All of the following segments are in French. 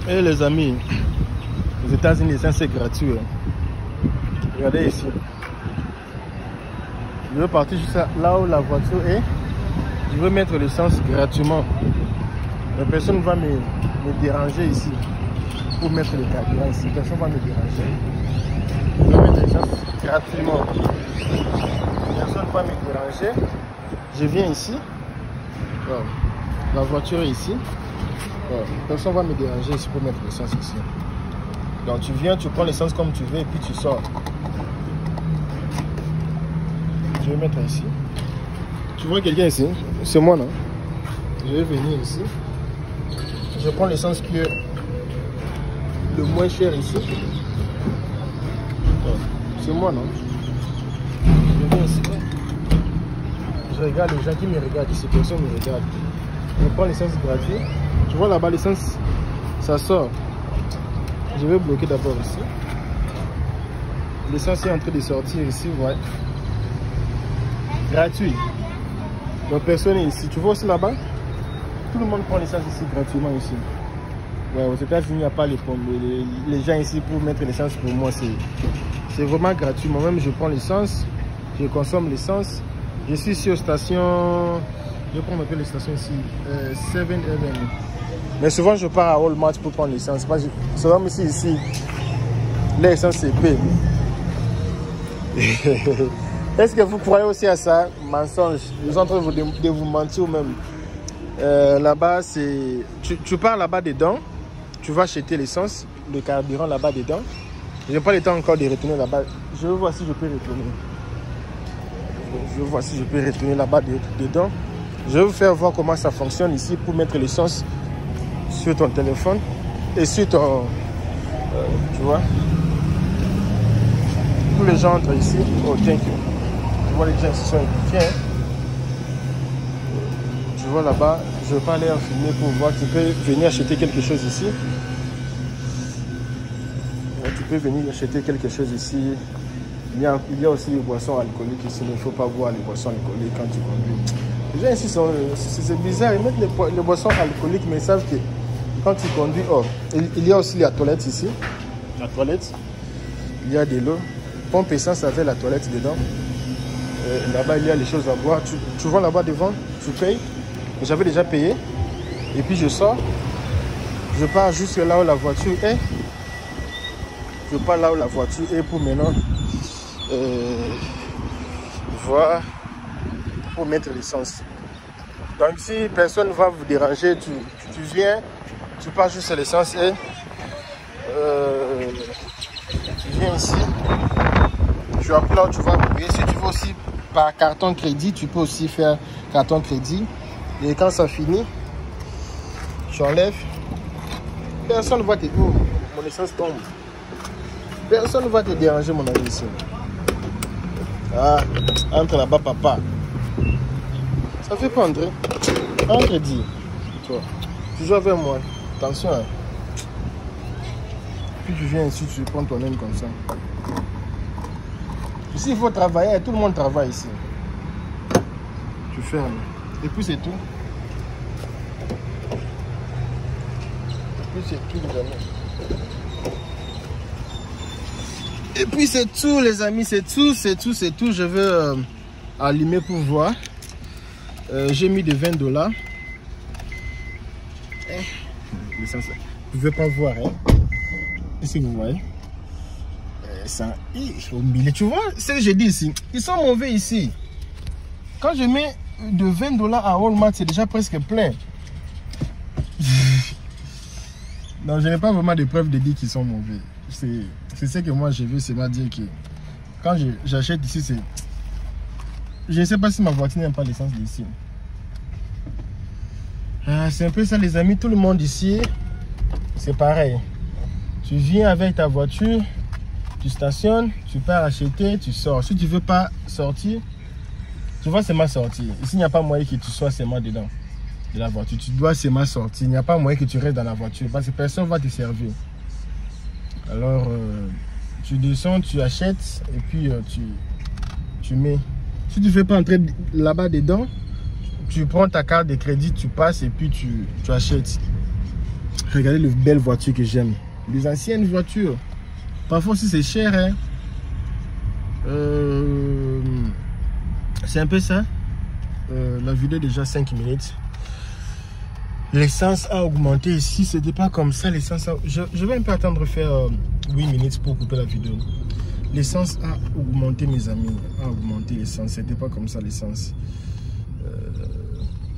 Et les amis, aux États-Unis, l'essence c'est gratuit. Regardez ici. Je veux partir juste là où la voiture est. Je veux mettre l'essence gratuitement. Mais personne ne va me déranger ici. Pour mettre le carburant ici. Personne ne va me déranger. Je veux mettre l'essence gratuitement. Personne ne va me déranger. Je viens ici. Voilà. La voiture est ici. Voilà. Personne ne va me déranger ici pour mettre l'essence ici. Donc tu viens, tu prends l'essence comme tu veux et puis tu sors. Je vais mettre ici. Tu vois quelqu'un ici? C'est moi, non? Je vais venir ici. Je prends l'essence qui est le moins cher ici. C'est moi, non? Je viens ici. Je regarde les gens qui me regardent ici. Personne ne me regarde. Je prends l'essence gratuite. Tu vois là-bas, l'essence, ça sort. Je vais bloquer d'abord ici. L'essence est en train de sortir ici, ouais. Gratuit. Donc personne n'est ici. Tu vois aussi là-bas? Tout le monde prend l'essence ici gratuitement ici. Ouais, aux États-Unis, il n'y a pas les pompes. Les gens ici pour mettre l'essence pour moi, c'est vraiment gratuit. Moi-même, je prends l'essence, je consomme l'essence. Je suis ici aux stations. Je prends un peu les stations ici. 7-Eleven. Mais souvent, je pars à Walmart pour prendre l'essence. Souvent, ici, l'essence c'est payé. Est-ce que vous croyez aussi à ça? Mensonge. Ils sont en train de vous mentir ou même. Là-bas, c'est. Tu pars là-bas dedans. Tu vas acheter l'essence, le carburant là-bas dedans. Je n'ai pas le temps encore de retourner là-bas. Je veux voir si je peux retourner. Je veux voir si je peux retourner là-bas dedans. Je vais vous faire voir comment ça fonctionne ici pour mettre l'essence sur ton téléphone et sur ton. Tu vois. Tous les gens entrent ici. Oh, thank you. Tu vois, les gens ici sont éduqués. Tu vois là-bas, je ne vais pas aller en filmer pour voir. Tu peux venir acheter quelque chose ici. Tu peux venir acheter quelque chose ici. Il y a aussi les boissons alcooliques ici. Il ne faut pas boire les boissons alcooliques quand tu conduis. Les gens ici sont. C'est bizarre. Ils mettent les boissons alcooliques, mais ils savent que quand tu conduis. Oh, il y a aussi la toilette ici. La toilette. Il y a de l'eau. Pompe essence avec la toilette dedans. Là-bas, il y a les choses à boire. Tu vois là-bas devant, tu payes. J'avais déjà payé. Et puis je sors. Je pars jusque là où la voiture est. Je pars là où la voiture est pour maintenant voir pour mettre l'essence. Donc si personne ne va vous déranger, tu viens, tu pars juste à l'essence et tu viens ici. Tu appuies, tu vas payer. Si tu veux aussi par carton crédit, tu peux aussi faire carton crédit. Et quand ça finit, tu enlèves. Personne ne va te... Oh, mon essence tombe. Personne ne va te déranger, mon ami, ici. Ah, entre là-bas, papa. Ça fait pas entrer. Entre, dis. Toi, tu joues avec moi. Attention. Hein. Puis tu viens ici, tu prends ton aile comme ça. Ici, il faut travailler. Tout le monde travaille ici. Tu fermes. Et puis c'est tout. Et puis c'est tout, les amis. Et puis c'est tout, les amis. C'est tout, c'est tout, c'est tout. Je vais allumer pour voir. J'ai mis de $20. Vous ne pouvez pas voir, hein. Qu'est-ce que vous voyez? Ça, au milieu. Tu vois, ce que j'ai dit ici. Ils sont mauvais ici. Quand je mets de $20 à Walmart, c'est déjà presque plein. Non, je n'ai pas vraiment de preuves de dire qu'ils sont mauvais. C'est ce que moi je veux, c'est m'a dire que quand j'achète ici, c'est. Je ne sais pas si ma voiture n'aime pas l'essence d'ici. C'est un peu ça, les amis. Tout le monde ici, c'est pareil. Tu viens avec ta voiture, tu stationnes, tu pars acheter, tu sors. Si tu ne veux pas sortir, tu vois, c'est ma sortie. Ici, il n'y a pas moyen que tu sois seulement dedans de la voiture. Tu dois seulement sortir. Il n'y a pas moyen que tu restes dans la voiture parce que personne ne va te servir. Alors, tu descends, tu achètes et puis tu mets. Si tu ne veux pas entrer là-bas dedans, tu prends ta carte de crédit, tu passes et puis tu achètes. Regardez les belles voitures que j'aime. Les anciennes voitures. Parfois aussi c'est cher. Hein. C'est un peu ça. La vidéo est déjà 5 minutes. L'essence a augmenté ici. C'était pas comme ça. L'essence a... Je vais un peu attendre faire 8 minutes pour couper la vidéo. L'essence a augmenté, mes amis. A augmenté l'essence. C'était pas comme ça l'essence.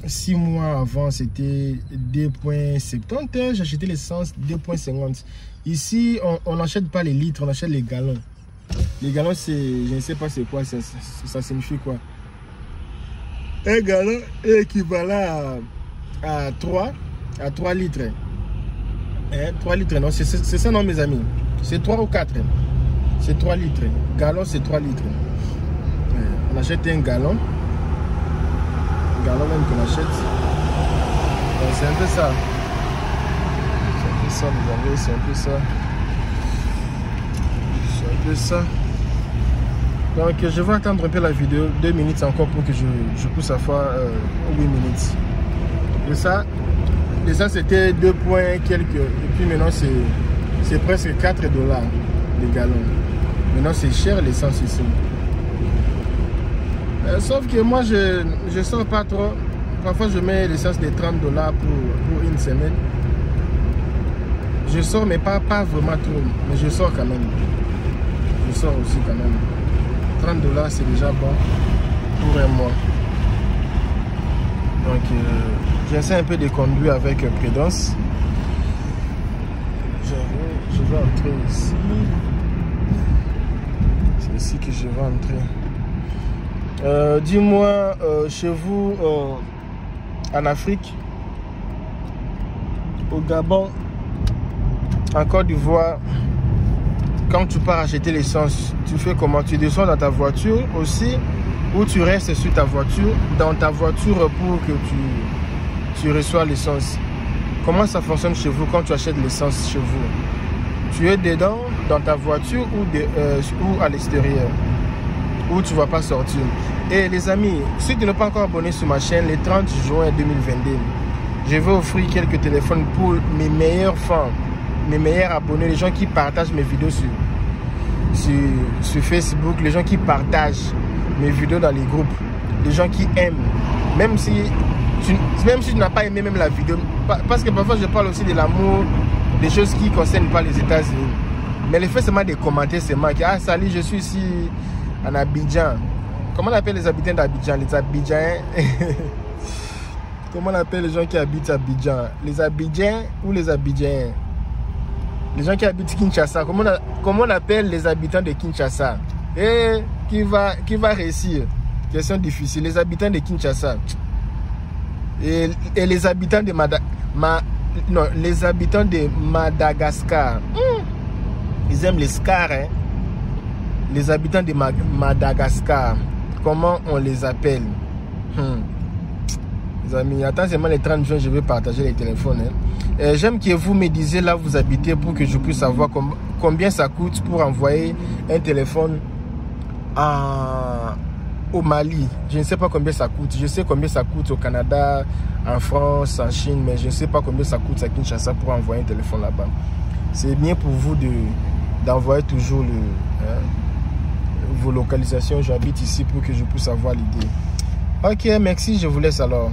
6 mois avant, c'était 2,70. J'ai acheté l'essence 2,50. Ici, on n'achète pas les litres, on achète les gallons. Les gallons, c'est, je ne sais pas c'est quoi, ça signifie quoi. Un gallon est équivalent à 3 litres. Hein? 3 litres, non, c'est ça, non, mes amis. C'est 3 ou 4. C'est 3 litres. Gallon, c'est 3 litres. On achète un gallon. Gallon même qu'on achète. C'est un peu ça. C'est un peu ça, les amis. C'est un peu ça. C'est un peu ça. Donc je vais attendre un peu la vidéo. 2 minutes encore pour que je pousse à faire 8 minutes. Et ça c'était 2 points quelques. Et puis maintenant c'est presque 4 $ les gallons. Maintenant c'est cher l'essence ici. Sauf que moi je sors pas trop. Parfois je mets l'essence de 30 $ pour une semaine. Je sors mais pas vraiment trop. Mais je sors quand même. Je sors aussi quand même. 30 $ c'est déjà bon pour un mois. Donc j'essaie un peu de conduire avec prudence. Je vais entrer ici. C'est ici que je vais entrer. Dis-moi, chez vous, en Afrique, au Gabon, en Côte d'Ivoire, quand tu pars acheter l'essence, tu fais comment? Tu descends dans ta voiture aussi, ou tu restes sur ta voiture, dans ta voiture pour que tu reçois l'essence? Comment ça fonctionne chez vous quand tu achètes l'essence chez vous? Tu es dedans, dans ta voiture ou à l'extérieur? Où tu ne vas pas sortir. Et les amis, si tu n'es pas encore abonné sur ma chaîne, le 30 juin 2022, je vais offrir quelques téléphones pour mes meilleurs fans, mes meilleurs abonnés, les gens qui partagent mes vidéos sur Facebook, les gens qui partagent mes vidéos dans les groupes, les gens qui aiment, même si tu n'as pas aimé même la vidéo, parce que parfois je parle aussi de l'amour, des choses qui ne concernent pas les États-Unis. Mais le fait seulement de commenter, c'est moi qui, ah salut, je suis ici en Abidjan. Comment on appelle les habitants d'Abidjan? Les Abidjans. Comment on appelle les gens qui habitent à Abidjan? Les Abidjans ou les Abidjans? Les gens qui habitent Kinshasa. Comment on appelle les habitants de Kinshasa? Et qui va réussir? Question difficile. Les habitants de Kinshasa. Et les habitants de les habitants de Madagascar. Ils aiment les scars, hein? Les habitants de Madagascar, comment on les appelle? Les amis, attends seulement les 30 juin, je vais partager les téléphones. Hein. J'aime que vous me disiez là où vous habitez pour que je puisse savoir combien ça coûte pour envoyer un téléphone au Mali. Je ne sais pas combien ça coûte. Je sais combien ça coûte au Canada, en France, en Chine, mais je ne sais pas combien ça coûte à Kinshasa pour envoyer un téléphone là-bas. C'est bien pour vous d'envoyer toujours vos localisations. J'habite ici pour que je puisse avoir l'idée. Ok, merci, je vous laisse alors.